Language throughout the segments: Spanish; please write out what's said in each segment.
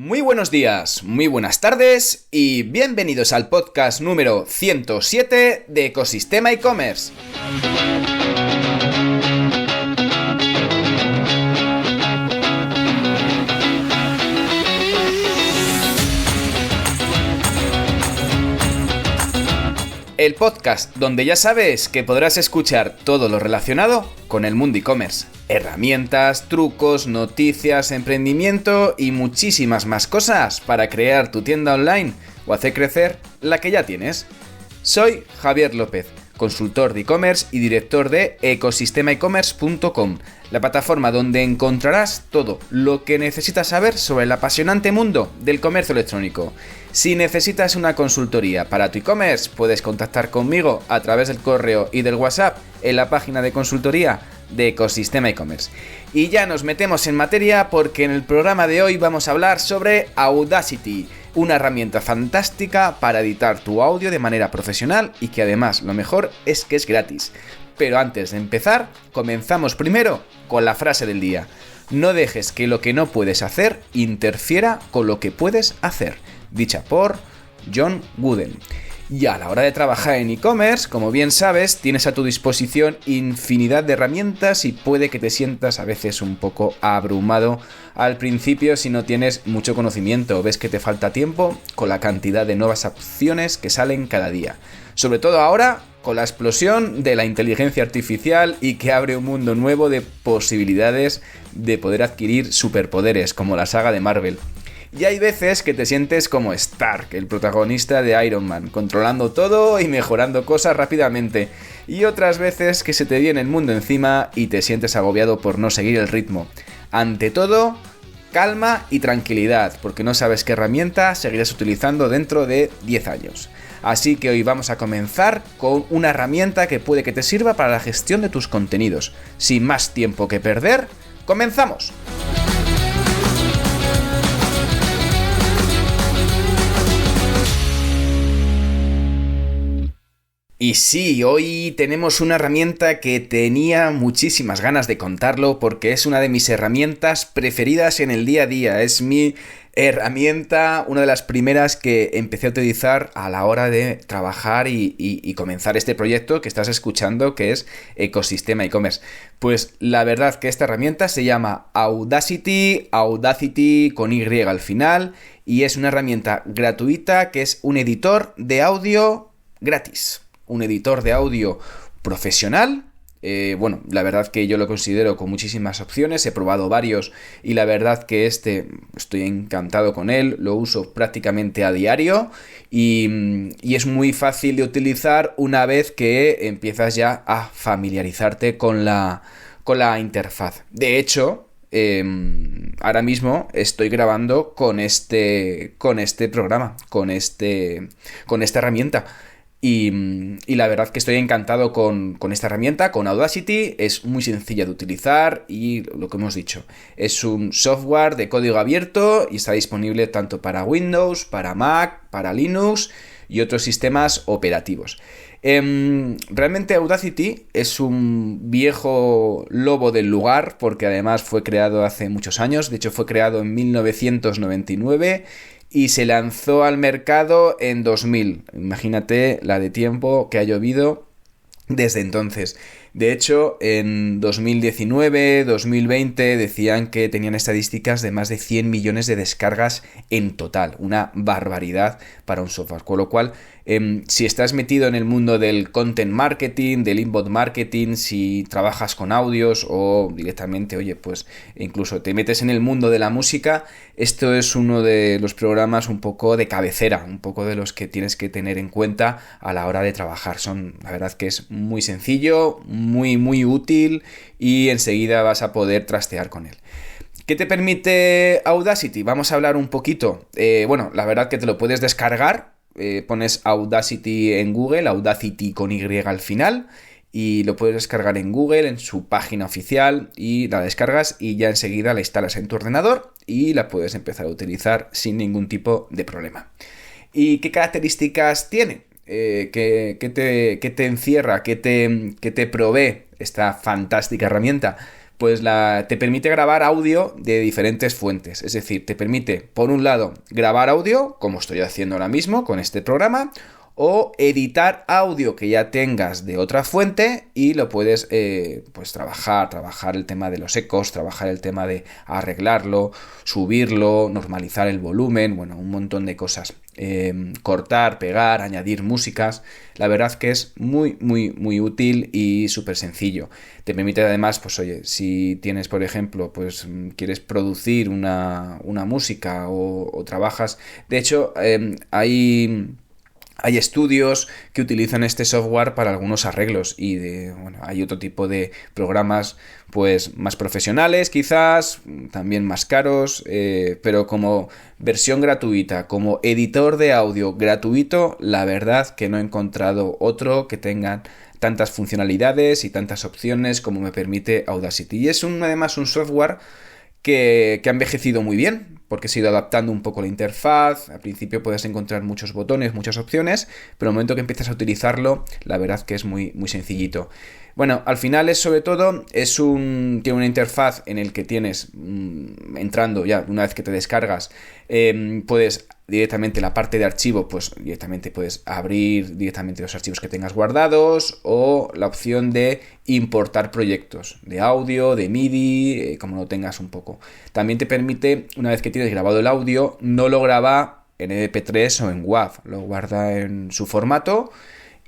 Muy buenos días, muy buenas tardes y bienvenidos al podcast número 107 de Ecosistema e-commerce. El podcast donde ya sabes que podrás escuchar todo lo relacionado con el mundo e-commerce. Herramientas, trucos, noticias, emprendimiento y muchísimas más cosas para crear tu tienda online o hacer crecer la que ya tienes. Soy Javier López, consultor de e-commerce y director de ecosistemaecommerce.com, la plataforma donde encontrarás todo lo que necesitas saber sobre el apasionante mundo del comercio electrónico. Si necesitas una consultoría para tu e-commerce, puedes contactar conmigo a través del correo y del WhatsApp en la página de consultoría de Ecosistema e-commerce. Y ya nos metemos en materia porque en el programa de hoy vamos a hablar sobre Audacity, una herramienta fantástica para editar tu audio de manera profesional y que además lo mejor es que es gratis. Pero antes de empezar, comenzamos primero con la frase del día. No dejes que lo que no puedes hacer interfiera con lo que puedes hacer. Dicha por John Wooden. Y a la hora de trabajar en e-commerce, como bien sabes, tienes a tu disposición infinidad de herramientas y puede que te sientas a veces un poco abrumado al principio si no tienes mucho conocimiento o ves que te falta tiempo con la cantidad de nuevas opciones que salen cada día. Sobre todo ahora, con la explosión de la inteligencia artificial y que abre un mundo nuevo de posibilidades de poder adquirir superpoderes, como la saga de Marvel. Y hay veces que te sientes como Stark, el protagonista de Iron Man, controlando todo y mejorando cosas rápidamente. Y otras veces que se te viene el mundo encima y te sientes agobiado por no seguir el ritmo. Ante todo, calma y tranquilidad, porque no sabes qué herramienta seguirás utilizando dentro de 10 años. Así que hoy vamos a comenzar con una herramienta que puede que te sirva para la gestión de tus contenidos. Sin más tiempo que perder, ¡comenzamos! Y sí, hoy tenemos una herramienta que tenía muchísimas ganas de contarlo porque es una de mis herramientas preferidas en el día a día. Es mi herramienta, una de las primeras que empecé a utilizar a la hora de trabajar y comenzar este proyecto que estás escuchando, que es Ecosistema e-commerce. Pues la verdad que esta herramienta se llama Audacity con Y al final, y es una herramienta gratuita que es un editor de audio gratis. Un editor de audio profesional. La verdad que yo lo considero con muchísimas opciones, he probado varios y la verdad que estoy encantado con él, lo uso prácticamente a diario y es muy fácil de utilizar una vez que empiezas ya a familiarizarte con la interfaz. De hecho, ahora mismo estoy grabando con este programa, con esta herramienta. Y la verdad que estoy encantado con esta herramienta, con Audacity. Es muy sencilla de utilizar y lo que hemos dicho, es un software de código abierto y está disponible tanto para Windows, para Mac, para Linux y otros sistemas operativos. Realmente Audacity es un viejo lobo del lugar porque además fue creado hace muchos años. De hecho fue creado en 1999 y se lanzó al mercado en 2000. Imagínate la de tiempo que ha llovido desde entonces. De hecho, en 2019, 2020 decían que tenían estadísticas de más de 100 millones de descargas en total. Una barbaridad para un software. Con lo cual, si estás metido en el mundo del content marketing, del inbound marketing, si trabajas con audios o directamente, pues incluso te metes en el mundo de la música, esto es uno de los programas un poco de cabecera, un poco de los que tienes que tener en cuenta a la hora de trabajar. La verdad que es muy sencillo, muy muy útil y enseguida vas a poder trastear con él. ¿Qué te permite Audacity? Vamos a hablar un poquito. La verdad que te lo puedes descargar. Pones Audacity en Google, Audacity con Y al final, y lo puedes descargar en Google, en su página oficial, y la descargas y ya enseguida la instalas en tu ordenador y la puedes empezar a utilizar sin ningún tipo de problema. ¿Y qué características tiene? ¿Qué te encierra? ¿Qué te provee esta fantástica herramienta? pues te permite grabar audio de diferentes fuentes. Es decir, te permite, por un lado, grabar audio, como estoy haciendo ahora mismo con este programa, o editar audio que ya tengas de otra fuente y lo puedes pues trabajar el tema de los ecos, trabajar el tema de arreglarlo, subirlo, normalizar el volumen, bueno, un montón de cosas. Cortar, pegar, añadir músicas. La verdad que es muy, muy, muy útil y súper sencillo. Te permite además, pues oye, si tienes, por ejemplo, pues quieres producir una música o trabajas. De hecho, hay estudios que utilizan este software para algunos arreglos y hay otro tipo de programas pues más profesionales quizás, también más caros, pero como versión gratuita, como editor de audio gratuito, la verdad que no he encontrado otro que tenga tantas funcionalidades y tantas opciones como me permite Audacity. Y es además un software que ha envejecido muy bien, porque se ha ido adaptando un poco la interfaz. Al principio puedes encontrar muchos botones, muchas opciones, pero el momento que empiezas a utilizarlo, la verdad que es muy, muy sencillito. Bueno, al final tiene una interfaz en el que tienes, entrando ya, una vez que te descargas, puedes directamente la parte de archivo, pues directamente puedes abrir directamente los archivos que tengas guardados, o la opción de importar proyectos de audio, de MIDI, como lo tengas un poco. También te permite, una vez que tienes grabado el audio, no lo graba en MP3 o en WAV, lo guarda en su formato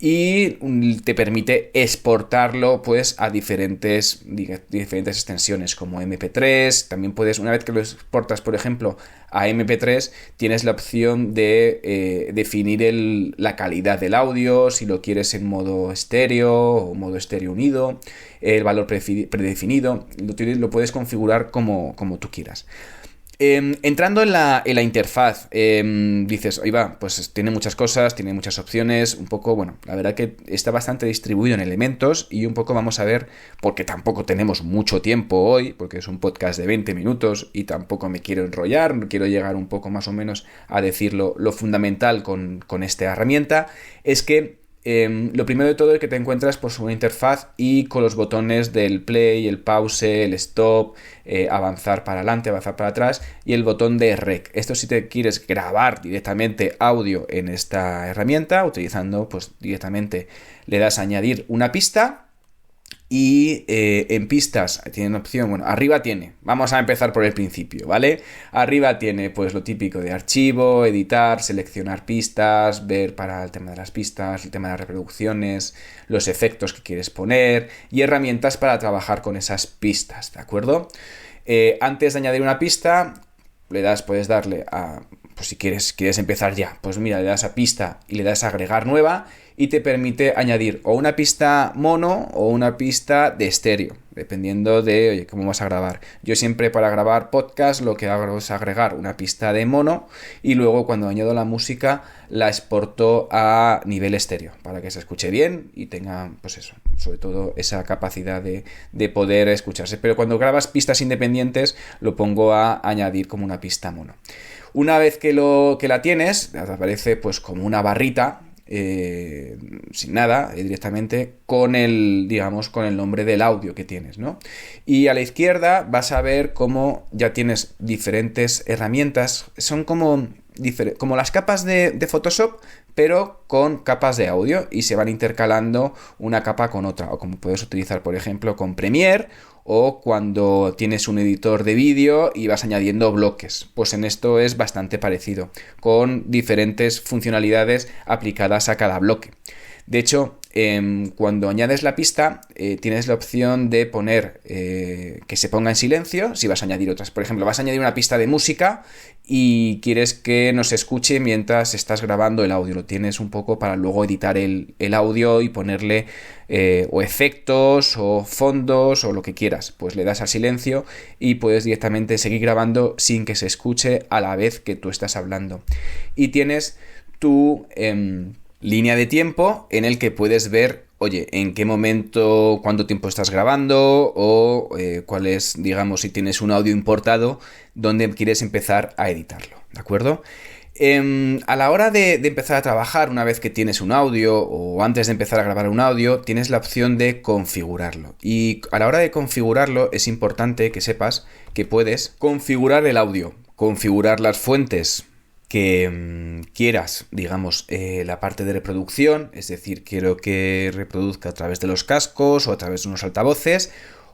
y te permite exportarlo pues a diferentes extensiones como MP3. También puedes, una vez que lo exportas por ejemplo a MP3, tienes la opción de definir la calidad del audio, si lo quieres en modo estéreo o modo estéreo unido, el valor predefinido, lo puedes configurar como tú quieras. Entrando en la interfaz, dices, ahí va, pues tiene muchas cosas, tiene muchas opciones, un poco, bueno, la verdad que está bastante distribuido en elementos y un poco vamos a ver, porque tampoco tenemos mucho tiempo hoy, porque es un podcast de 20 minutos y tampoco me quiero enrollar, quiero llegar un poco más o menos a decir lo fundamental con esta herramienta, es que lo primero de todo es que te encuentras pues una interfaz y con los botones del play, el pause, el stop, avanzar para adelante, avanzar para atrás y el botón de rec. Esto si te quieres grabar directamente audio en esta herramienta, utilizando pues directamente le das a añadir una pista. Y en pistas tienen opción, bueno, arriba vamos a empezar por el principio, ¿vale? Arriba tiene pues lo típico de archivo, editar, seleccionar pistas, ver para el tema de las pistas, el tema de las reproducciones, los efectos que quieres poner y herramientas para trabajar con esas pistas, ¿de acuerdo? Antes de añadir una pista, puedes darle a, pues si quieres empezar ya, pues mira, le das a pista y le das a agregar nueva y te permite añadir o una pista mono o una pista de estéreo, dependiendo de, oye, cómo vas a grabar. Yo siempre para grabar podcast lo que hago es agregar una pista de mono y luego cuando añado la música la exporto a nivel estéreo para que se escuche bien y tenga, pues eso, sobre todo esa capacidad de poder escucharse. Pero cuando grabas pistas independientes lo pongo a añadir como una pista mono. Una vez que la tienes, te aparece pues como una barrita, sin nada, directamente con el nombre del audio que tienes, ¿no? Y a la izquierda vas a ver cómo ya tienes diferentes herramientas, son como las capas de Photoshop, pero con capas de audio y se van intercalando una capa con otra, o como puedes utilizar por ejemplo con Premiere o cuando tienes un editor de vídeo y vas añadiendo bloques. Pues en esto es bastante parecido, con diferentes funcionalidades aplicadas a cada bloque. De hecho, cuando añades la pista, tienes la opción de poner que se ponga en silencio si vas a añadir otras. Por ejemplo, vas a añadir una pista de música y quieres que no se escuche mientras estás grabando el audio. Lo tienes un poco para luego editar el audio y ponerle o efectos o fondos o lo que quieras. Pues le das al silencio y puedes directamente seguir grabando sin que se escuche a la vez que tú estás hablando. Y tienes tu línea de tiempo en el que puedes ver, oye, en qué momento, cuánto tiempo estás grabando o cuál es, digamos, si tienes un audio importado, dónde quieres empezar a editarlo, ¿de acuerdo? A la hora de empezar a trabajar, una vez que tienes un audio o antes de empezar a grabar un audio, tienes la opción de configurarlo. Y a la hora de configurarlo es importante que sepas que puedes configurar el audio, configurar las fuentes que quieras, digamos, la parte de reproducción, es decir, quiero que reproduzca a través de los cascos o a través de unos altavoces,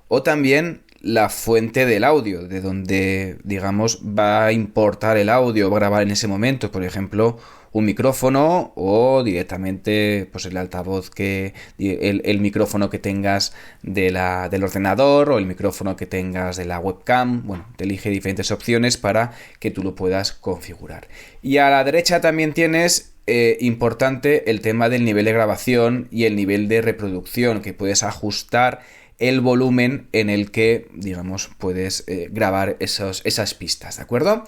o también la fuente del audio, de donde, digamos, va a importar el audio, va a grabar en ese momento, por ejemplo, un micrófono o directamente pues el altavoz el micrófono que tengas del ordenador o el micrófono que tengas de la webcam. Bueno, te elige diferentes opciones para que tú lo puedas configurar. Y a la derecha también tienes importante el tema del nivel de grabación y el nivel de reproducción, que puedes ajustar el volumen en el que, digamos, puedes grabar esas pistas, ¿de acuerdo?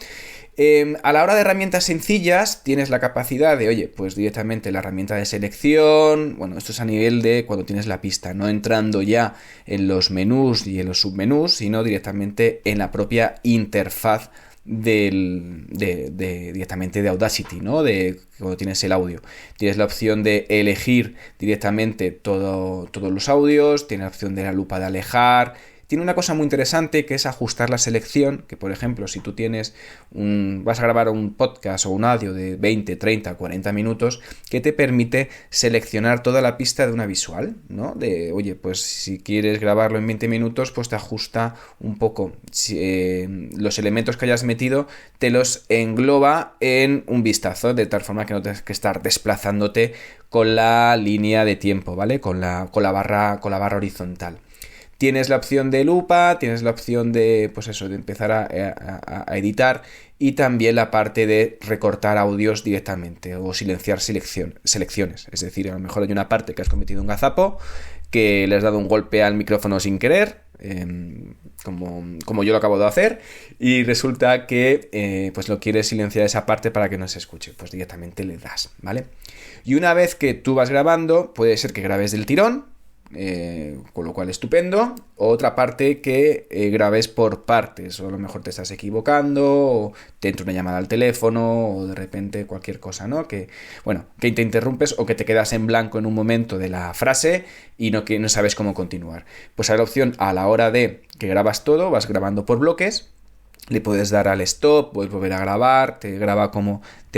A la hora de herramientas sencillas, tienes la capacidad de, oye, pues directamente la herramienta de selección, bueno, esto es a nivel de cuando tienes la pista, no entrando ya en los menús y en los submenús, sino directamente en la propia interfaz directamente de Audacity, ¿no? De cuando tienes el audio. Tienes la opción de elegir directamente todos los audios, tienes la opción de la lupa de alejar. Tiene una cosa muy interesante que es ajustar la selección, que por ejemplo, si tú vas a grabar un podcast o un audio de 20, 30, 40 minutos, que te permite seleccionar toda la pista de una visual, ¿no? De, oye, pues si quieres grabarlo en 20 minutos, pues te ajusta un poco los elementos que hayas metido, te los engloba en un vistazo, de tal forma que no tienes que estar desplazándote con la línea de tiempo, ¿vale? Con la barra horizontal. Tienes la opción de lupa, tienes la opción de, pues eso, de empezar a editar y también la parte de recortar audios directamente o silenciar selecciones. Es decir, a lo mejor hay una parte que has cometido un gazapo, que le has dado un golpe al micrófono sin querer, como yo lo acabo de hacer, y resulta que pues lo quieres silenciar esa parte para que no se escuche. Pues directamente le das, ¿vale? Y una vez que tú vas grabando, puede ser que grabes del tirón, con lo cual estupendo. Otra parte que grabes por partes, o a lo mejor te estás equivocando, o te entra una llamada al teléfono, o de repente cualquier cosa, ¿no? Que te interrumpes o que te quedas en blanco en un momento de la frase y que no sabes cómo continuar. Pues hay la opción, a la hora de que grabas todo, vas grabando por bloques. Le puedes dar al stop, puedes volver a grabar, te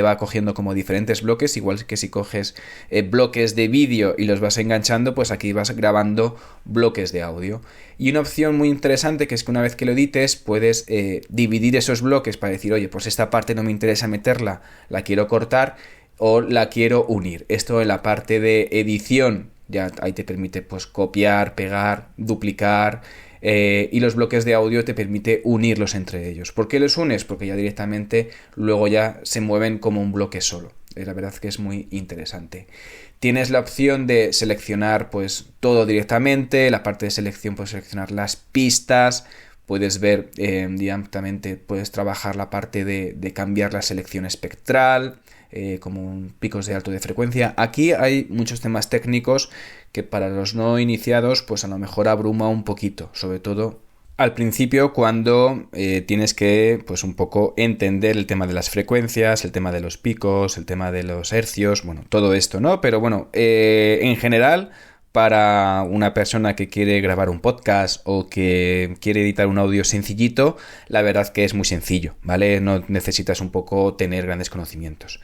va cogiendo como diferentes bloques, igual que si coges bloques de vídeo y los vas enganchando, pues aquí vas grabando bloques de audio. Y una opción muy interesante que es que una vez que lo edites puedes dividir esos bloques para decir, oye, pues esta parte no me interesa meterla, la quiero cortar o la quiero unir. Esto en la parte de edición, ya ahí te permite pues copiar, pegar, duplicar. Y los bloques de audio te permite unirlos entre ellos. ¿Por qué los unes? Porque ya directamente luego ya se mueven como un bloque solo. La verdad que es muy interesante. Tienes la opción de seleccionar pues todo directamente. La parte de selección puedes seleccionar las pistas. Puedes ver directamente, puedes trabajar la parte de cambiar la selección espectral, como picos de alto de frecuencia. Aquí hay muchos temas técnicos que para los no iniciados pues a lo mejor abruma un poquito, sobre todo al principio cuando tienes que pues un poco entender el tema de las frecuencias, el tema de los picos, el tema de los hercios, bueno, todo esto, ¿no? Pero bueno, en general, para una persona que quiere grabar un podcast o que quiere editar un audio sencillito, la verdad que es muy sencillo, ¿vale? No necesitas un poco tener grandes conocimientos.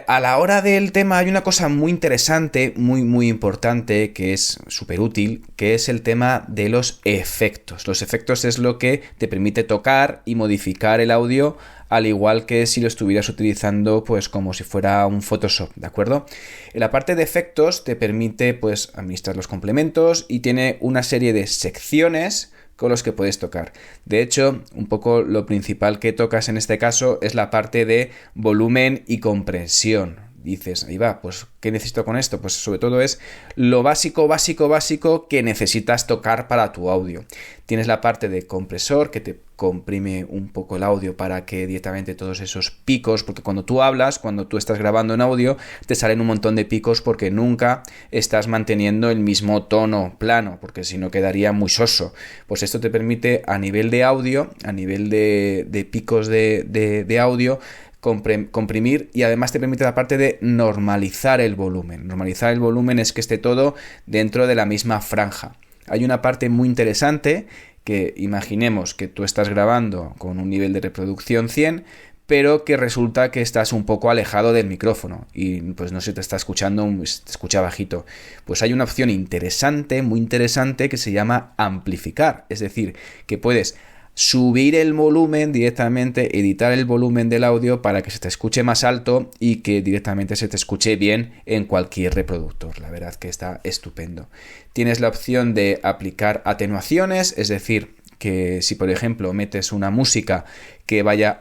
A la hora del tema hay una cosa muy interesante, muy muy importante, que es súper útil, que es el tema de los efectos. Los efectos es lo que te permite tocar y modificar el audio, al igual que si lo estuvieras utilizando pues como si fuera un Photoshop, ¿de acuerdo? En la parte de efectos te permite pues administrar los complementos y tiene una serie de secciones con los que puedes tocar. De hecho, un poco lo principal que tocas en este caso es la parte de volumen y compresión. Dices, ahí va, pues ¿qué necesito con esto? Pues sobre todo es lo básico que necesitas tocar para tu audio. Tienes la parte de compresor que te comprime un poco el audio para que directamente todos esos picos, porque cuando tú hablas, cuando tú estás grabando en audio, te salen un montón de picos porque nunca estás manteniendo el mismo tono plano, porque si no quedaría muy soso. Pues esto te permite a nivel de audio, a nivel de picos de audio, comprimir y además te permite la parte de normalizar el volumen. Normalizar el volumen es que esté todo dentro de la misma franja. Hay una parte muy interesante que imaginemos que tú estás grabando con un nivel de reproducción 100, pero que resulta que estás un poco alejado del micrófono y pues no se te está escuchando, se te escucha bajito. Pues hay una opción interesante, muy interesante, que se llama amplificar. Es decir, que puedes subir el volumen directamente, editar el volumen del audio para que se te escuche más alto y que directamente se te escuche bien en cualquier reproductor. La verdad que está estupendo. Tienes la opción de aplicar atenuaciones, es decir, que si por ejemplo metes una música que vaya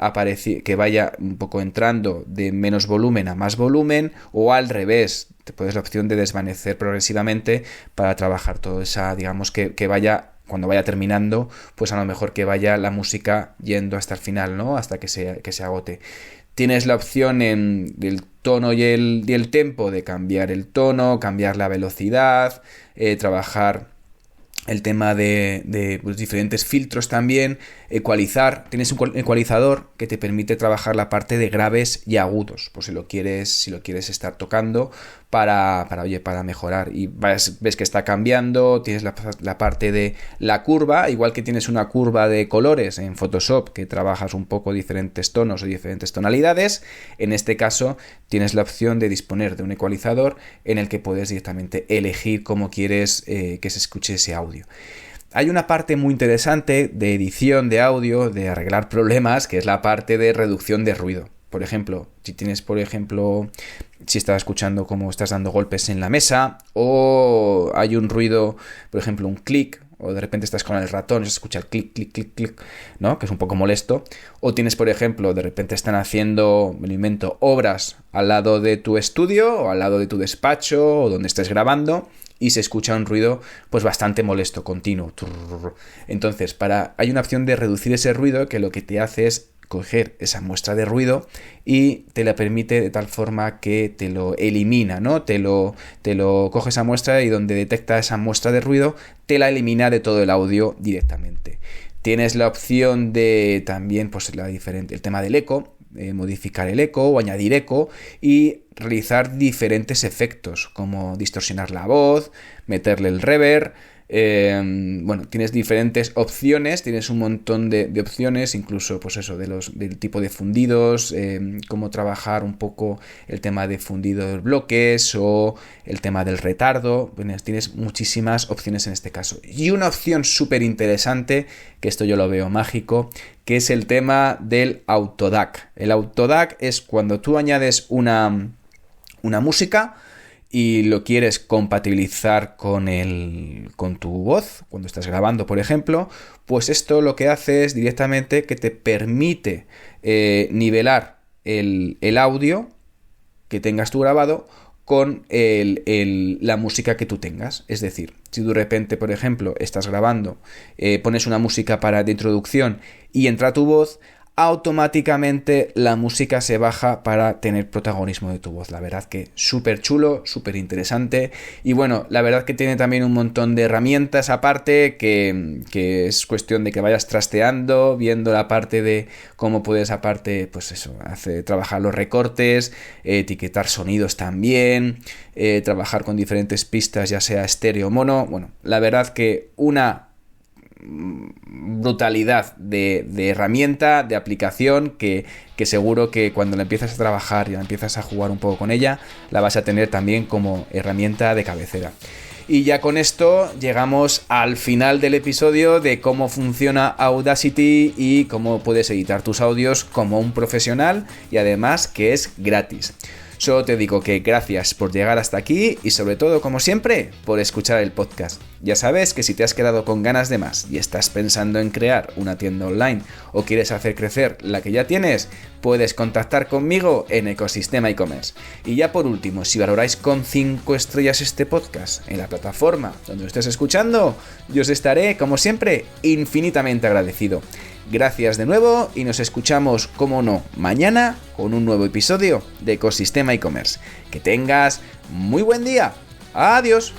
un poco entrando de menos volumen a más volumen, o al revés, te puedes la opción de desvanecer progresivamente para trabajar todo esa, digamos que vaya, cuando vaya terminando, pues a lo mejor que vaya la música yendo hasta el final, ¿no? Hasta que se agote. Tienes la opción del tono y el tempo de cambiar el tono, cambiar la velocidad, trabajar el tema de pues, diferentes filtros también, ecualizar. Tienes un ecualizador que te permite trabajar la parte de graves y agudos, pues si lo quieres estar tocando para mejorar. Y ves que está cambiando, tienes la parte de la curva, igual que tienes una curva de colores en Photoshop que trabajas un poco diferentes tonos o diferentes tonalidades. En este caso tienes la opción de disponer de un ecualizador en el que puedes directamente elegir cómo quieres que se escuche ese audio. Hay una parte muy interesante de edición de audio, de arreglar problemas, que es la parte de reducción de ruido. Por ejemplo, si estás escuchando cómo estás dando golpes en la mesa, o hay un ruido, por ejemplo, un clic, o de repente estás con el ratón y se escucha el clic, clic, clic, clic, ¿no? Que es un poco molesto. O tienes, por ejemplo, de repente están haciendo, me lo invento, obras al lado de tu estudio, o al lado de tu despacho, o donde estés grabando, y se escucha un ruido pues bastante molesto, continuo. Entonces, hay una opción de reducir ese ruido que lo que te hace es coger esa muestra de ruido y te la permite de tal forma que te lo elimina, ¿no? Te lo coge esa muestra y donde detecta esa muestra de ruido te la elimina de todo el audio directamente. Tienes la opción de también pues el tema del eco, modificar el eco o añadir eco y realizar diferentes efectos como distorsionar la voz, meterle el reverb. Tienes diferentes opciones, tienes un montón de opciones, incluso pues eso, del tipo de fundidos, cómo trabajar un poco el tema de fundido de bloques o el tema del retardo. Bueno, tienes muchísimas opciones en este caso. Y una opción súper interesante, que esto yo lo veo mágico, que es el tema del Auto-DAC. El Auto-DAC es cuando tú añades una música y lo quieres compatibilizar con tu voz, cuando estás grabando, por ejemplo, pues esto lo que hace es directamente que te permite nivelar el audio que tengas tú grabado con la música que tú tengas. Es decir, si tú de repente, por ejemplo, estás grabando, pones una música de introducción y entra tu voz, automáticamente la música se baja para tener protagonismo de tu voz. La verdad que súper chulo, súper interesante. Y bueno, la verdad que tiene también un montón de herramientas aparte que es cuestión de que vayas trasteando, viendo la parte de cómo puedes aparte, pues eso, trabajar los recortes, etiquetar sonidos también, trabajar con diferentes pistas, ya sea estéreo o mono. Bueno, la verdad que una brutalidad de herramienta, de aplicación que seguro que cuando la empiezas a trabajar y la empiezas a jugar un poco con ella, la vas a tener también como herramienta de cabecera. Y ya con esto llegamos al final del episodio de cómo funciona Audacity y cómo puedes editar tus audios como un profesional, y además que es gratis. Solo te digo que gracias por llegar hasta aquí y sobre todo, como siempre, por escuchar el podcast. Ya sabes que si te has quedado con ganas de más y estás pensando en crear una tienda online o quieres hacer crecer la que ya tienes, puedes contactar conmigo en Ecosistema e-commerce. Y ya por último, si valoráis con 5 estrellas este podcast en la plataforma donde lo estés escuchando, yo os estaré, como siempre, infinitamente agradecido. Gracias de nuevo y nos escuchamos, como no, mañana con un nuevo episodio de Ecosistema e-commerce. Que tengas muy buen día. Adiós.